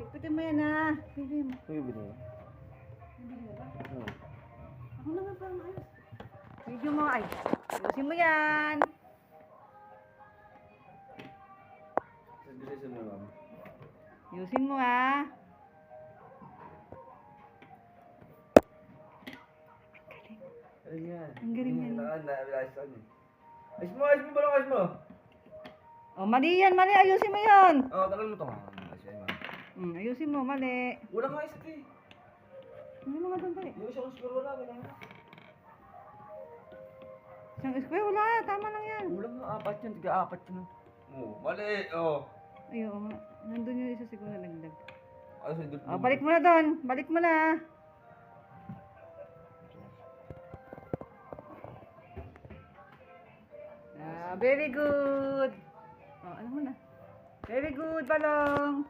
Guppitin mo yan ha. Bili mo. Uy, bili. Bili mo ba? Oo. Ako naman parang ayos. Video mo ay. Ayusin mo yan. Bilisan mo, ma'am. Ayusin mo ha. Ano yan? Ang galing yan. Ayos mo, balong ayos mo. Oh, mali yan, mali. Ayusin mo yan. Oo, tagal mo ito. Ayos yan, ma'am. Ayusin mo, mali. Wala nga isa ito eh. Hindi mo nga doon pala. Yung isang square wala nga. Isang square, wala. Tama lang yan. Wala nga, apat yun. Tiga-apat yun. Oo, mali. Oo. Ayun, nga. Nandun yung isa siguro na nagdag. Ano sa idol? Oh, balik mo na doon. Balik mo na. Very good. Oh, alam mo na. Very good, Balong.